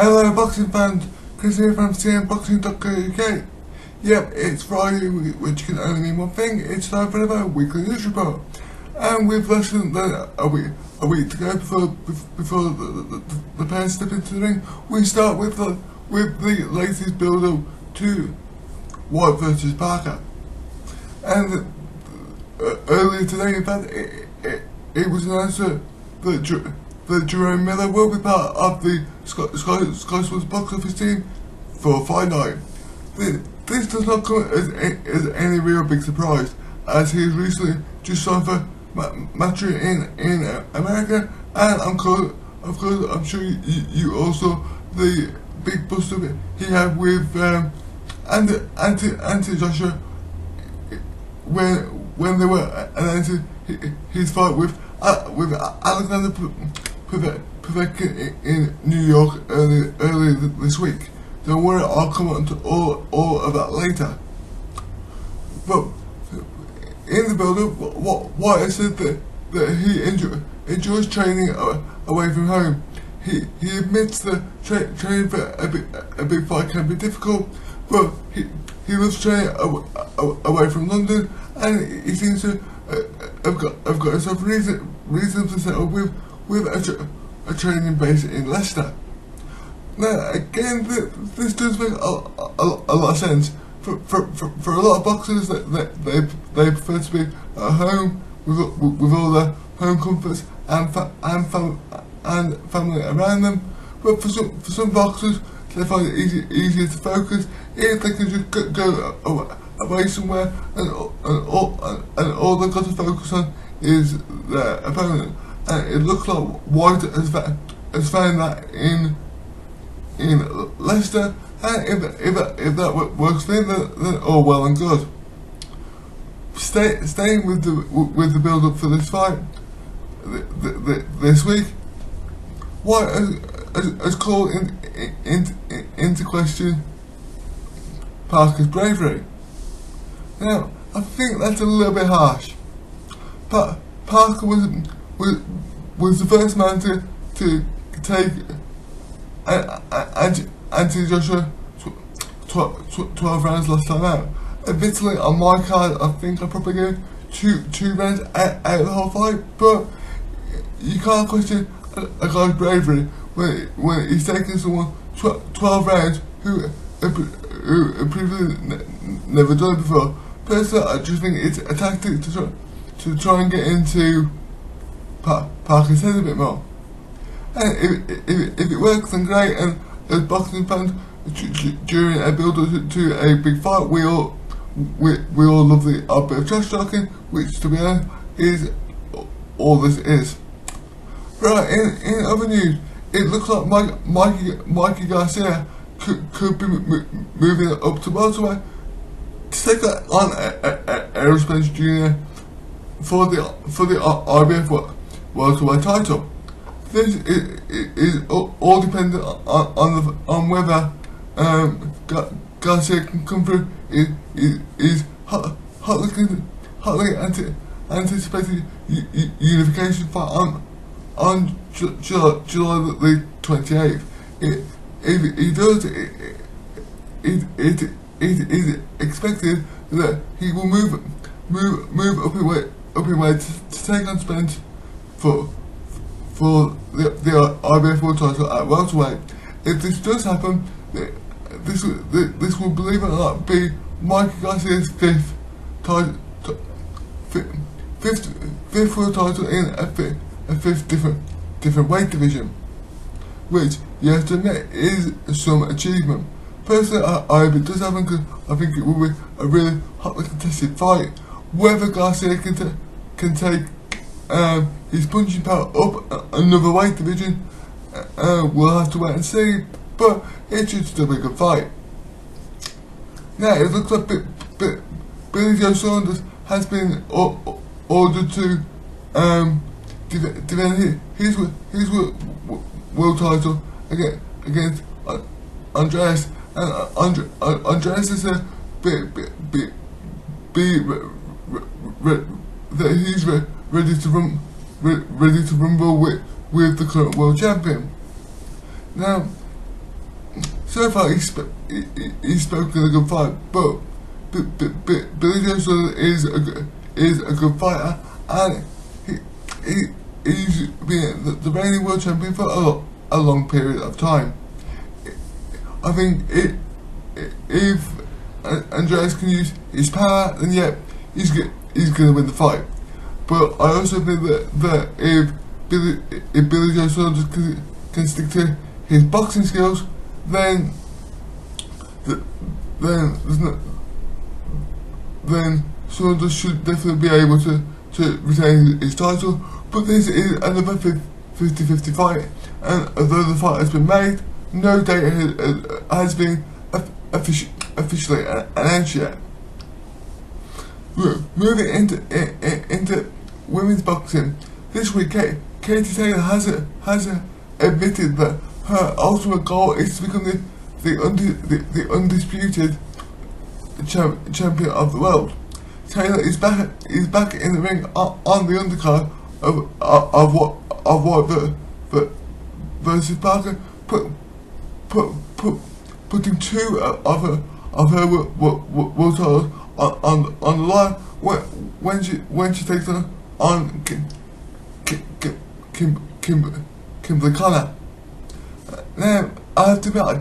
Hello boxing fans, Chris here from cmboxing.co.uk. Yep, it's Friday, which can only mean one thing. It's time for another weekly news report. And with less than a week to go before the pairs step into the ring, we start with the latest build-up to Whyte versus Parker. And earlier today, in fact, it was announced that Jerome Miller will be part of the Scotsman's box office team for Fight Night. This does not come as any real big surprise, as he has recently just signed for matching in America, and of course I'm sure you all saw the big bust up he had with Anthony Joshua when they were announcing his fight with Alexander Povetkin in New York earlier this week. Don't worry, I'll come on to all of that later. But in the build-up, Whyte said that he enjoys training away from home. He admits that training for a big fight can be difficult, but he loves training away from London, and he seems to have got himself reason to settle with a training base in Leicester. Now again, this does make a lot of sense for a lot of boxers that they prefer to be at home with all their home comforts and family around them. But for some boxers, they find it easier to focus if they can just go away somewhere and all they've got to focus on is their opponent. And it looks like Whyte has found that in Leicester, and if that works for him, then all well and good. Staying with the build up for this fight this week, Whyte has called into question Parker's bravery. Now, I think that's a little bit harsh. Parker was the first man to take Anthony Joshua 12 rounds last time out. Admittedly, on my card, I think I probably gave two rounds out of the whole fight, but you can't question a guy's bravery when he's taking someone 12 rounds who previously never done it before. Personally, I just think it's a tactic to try and get into Parker's head a bit more. And if it works, then great. And as boxing fans, during a build-up to a big fight, we all love the odd bit of trash talking, which, to be honest, is all this is. Right, in other news, it looks like Mikey Garcia could be moving up to welterweight to take on Errol Spence Jr. for the IBF welterweight title. This is all dependent on whether Garcia can come through. Is hotly anticipated unification fight on July the 28th. If he does, it is expected that he will move up in weight to take on Spence for the IBF World title at welterweight. If this does happen, this will, believe it or not, be Mikey Garcia's fifth world title in a fifth different weight division, which you have to admit is some achievement. Personally, I hope it does happen, because I think it will be a really hotly contested fight. Whether Garcia can take his punching power up another weight division, we'll have to wait and see, but it should still be a good fight. Now, it looks like Billy Joe Saunders has been ordered to defend his world title against Andreas, and Andreas is that he's ready to rumble with the current world champion. Now, so far he's spoken a good fight, but Billy Joe Saunders is a good fighter, and he's been the reigning world champion for a long period of time. I think if Andreas can use his power, then yeah, he's going to win the fight. But I also think that if Billy Joe Saunders can stick to his boxing skills, then Saunders should definitely be able to retain his title. But this is another 50-50 fight, and although the fight has been made, no date has been officially announced yet. Moving into women's boxing, this week Katie Taylor has admitted that her ultimate goal is to become the undisputed champion of the world. Taylor is back in the ring on the undercard of Whyte versus Parker, putting two of her world titles on the line when she takes on Kimberly Connor. Now I have to admit I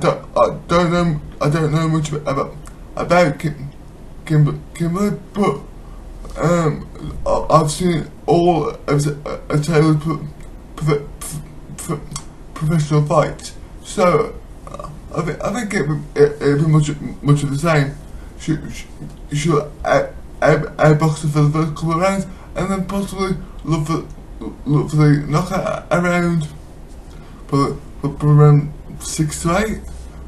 don't know much about Kimberly, but I've seen all of Taylor's professional fights, so I think it'd be much of the same. She'll outbox her for the first couple of rounds, and then possibly look for the knockout around for around 6 to 8.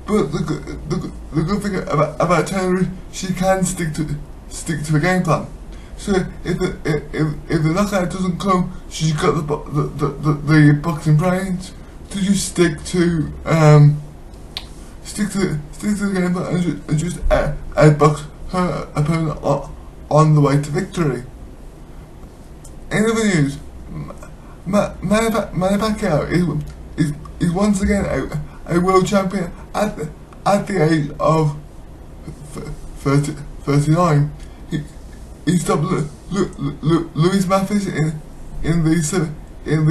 But the good thing about Taylor is she can stick to a game plan. So if the knockout doesn't come, she's got the boxing brains to just stick to the game plan and just outbox her opponent on the way to victory. In other news, Manny Pacquiao is once again a world champion at the age of 39. He stopped Luis Mathis in the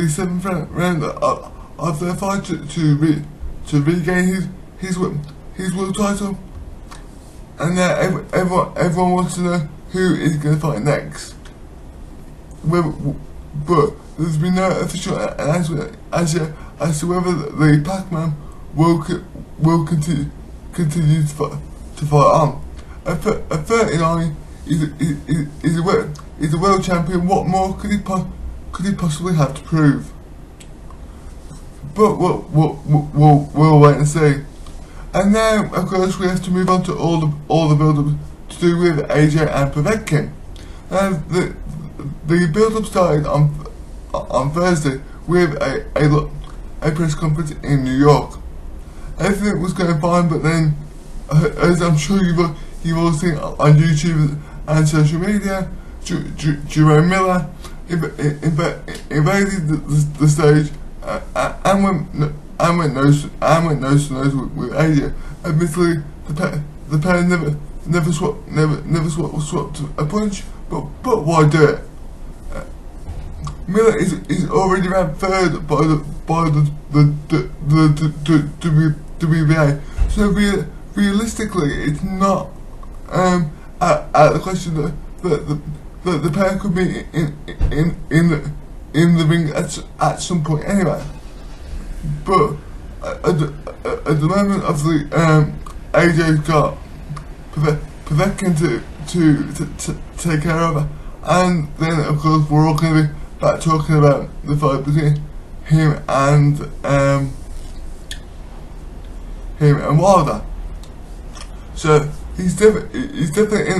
seventh round of their fight to regain his world title, and now everyone wants to know who is going to fight next. But there's been no official announcement as yet as to whether the Pac-Man will continue to fight on. At 39, he's a world champion. What more could he possibly have to prove? But we'll wait and see. And now, of course, we have to move on to all the build-up to do with AJ and Povetkin. The build-up started on Thursday with a press conference in New York. Everything was going fine, but then, as I'm sure you've all seen on YouTube and social media, Jerome Miller invaded the stage and went nose to nose with AJ. Admittedly, the pair never swapped a punch, but why do it? Miller is already ranked third by the WBA, so realistically, it's not out the question that the pair could be in the ring at some point anyway. But at the moment, obviously, AJ's got Povetkin to take care of, and then of course we're all going to be back talking about the fight between him and Wilder. So he's definitely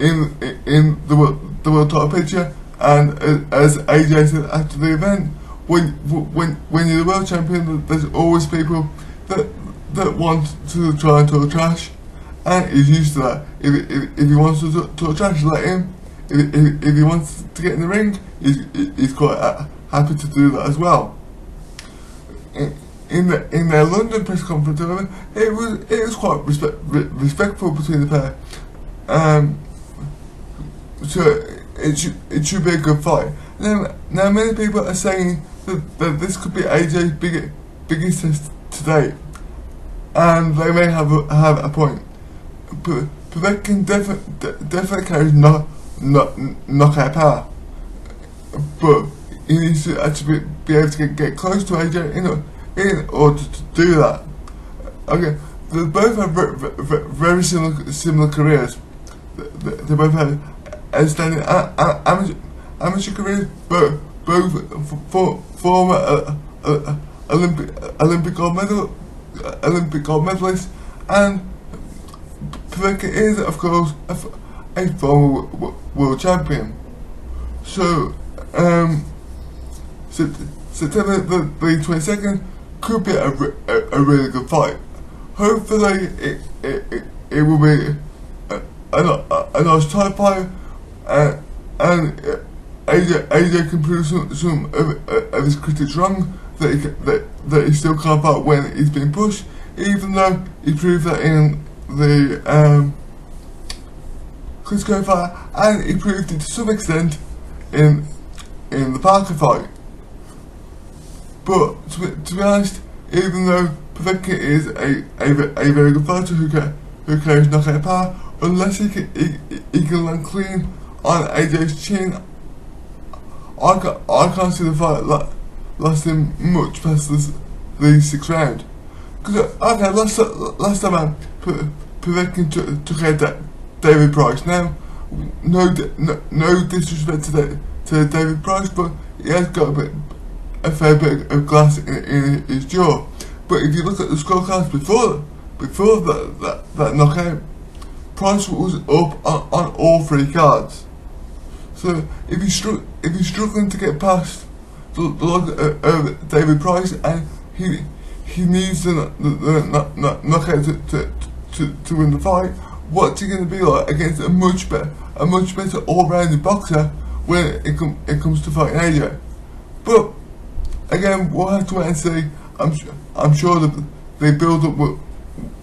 in the world title picture. And as AJ said after the event, when you're the world champion, there's always people that want to try and talk trash, and he's used to that. If he wants to talk trash, let him. If he wants to get in the ring, he's quite happy to do that as well. in their London press conference, however, it was quite respectful between the pair. So it should be a good fight. Now many people are saying that this could be AJ's biggest test to date, and they may have a point. But Povetkin definitely carries knockout power, but he needs to actually be able to get close to AJ in order to do that. Okay, they both have very similar careers. They both had outstanding amateur careers, both former Olympic gold medalists, and Povetkin is, of course, a former world champion. So, September the 22nd could be a really good fight. Hopefully, it will be a nice tight fight, and AJ can prove some of his critics wrong, that he still can't fight when he's being pushed, even though he proved that in the Klitschko fight, and he proved it to some extent in the Parker fight. But to be honest, even though Povetkin is a very good fighter who carries knockout power, unless he can land clean on AJ's chin, I can't see the fight lasting much past the 6th round. Because okay, last time Povetkin took out David Price. Now, no disrespect to David Price, but he has got a fair bit of glass in his jaw. But if you look at the scorecards before that knockout, Price was up on all 3 cards. So if he's struggling to get past the log of David Price, and he needs the knockout to win the fight, what's he going to be like against a much better all-rounded boxer when it comes to fighting AJ? But again, we'll have to wait and see. I'm sure that the build-up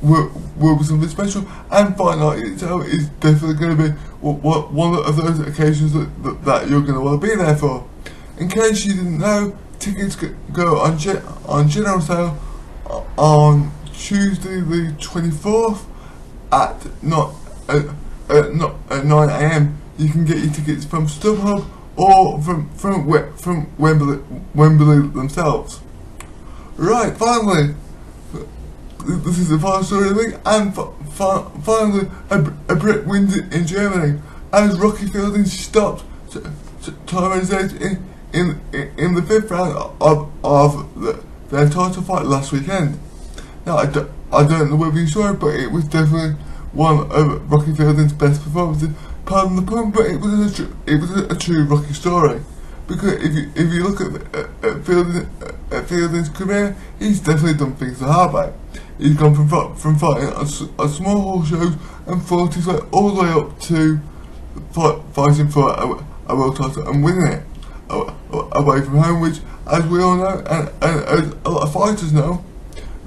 will be something special, and fight night itself is definitely going to be one of those occasions that you're going to want to be there for. In case you didn't know, tickets go on general sale on Tuesday the 24th at 9 AM. You can get your tickets from StubHub or from Wembley themselves. Right, finally, this is the final story of the week, and finally a Brit wins in Germany as Rocky Fielding stopped Tyron's edge in the 5th round of their title fight last weekend. Now I don't know whether you saw it, but it was definitely one of Rocky Fielding's best performances. Pardon the pun, but it was a true Rocky story. Because if you look at Fielding's career, he's definitely done things the hard way. He's gone from fighting on small hall shows and fought his way all the way up to fighting for a world title and winning it away from home, which, as we all know, and as a lot of fighters know,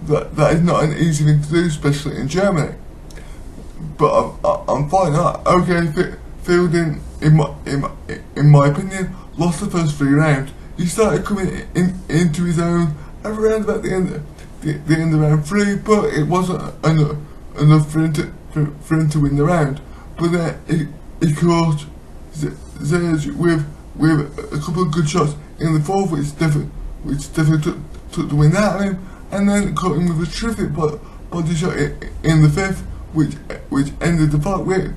that is not an easy thing to do, especially in Germany. But I'm finding out, okay, Fielding, in my opinion, lost the first 3 rounds. He started coming into his own around about the end of round 3, but it wasn't enough for him to win the round. But then he caught Zerge with a couple of good shots in the 4th, which definitely took the win out of him, and then caught him with a terrific body shot in the 5th, which ended the fight with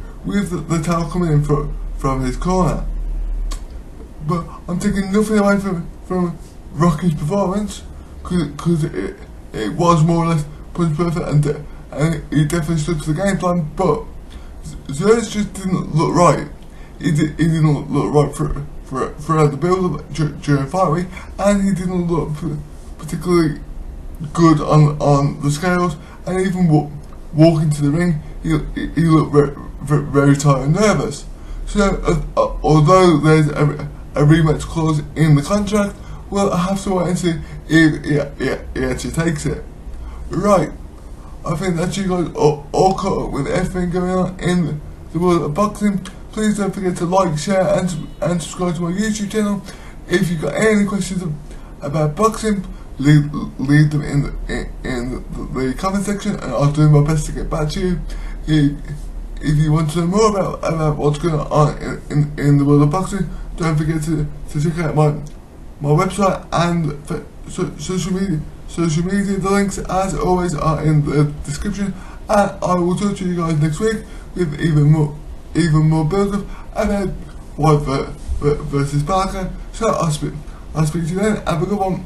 the towel coming in from his corner. But I'm taking nothing away from Rocky's performance, because it was more or less punch perfect, and he definitely stood to the game plan. But Zerge just didn't look right. He didn't look right throughout the build-up during fight week, and he didn't look particularly good on the scales, and even walking to the ring, he looked very tired and nervous. So although there's a rematch clause in the contract, we'll have to wait and see if he actually takes it. Right, I think that you guys are all caught up with everything going on in the world of boxing. Please don't forget to like, share and subscribe to my YouTube channel. If you've got any questions about boxing, leave them in the comment section, and I'll do my best to get back to you. If you want to know more about what's going on in the world of boxing, don't forget to check out my website and social media. The links, as always, are in the description, and I will talk to you guys next week with even more build-up about Whyte versus Parker. So I'll speak to you then. Have a good one.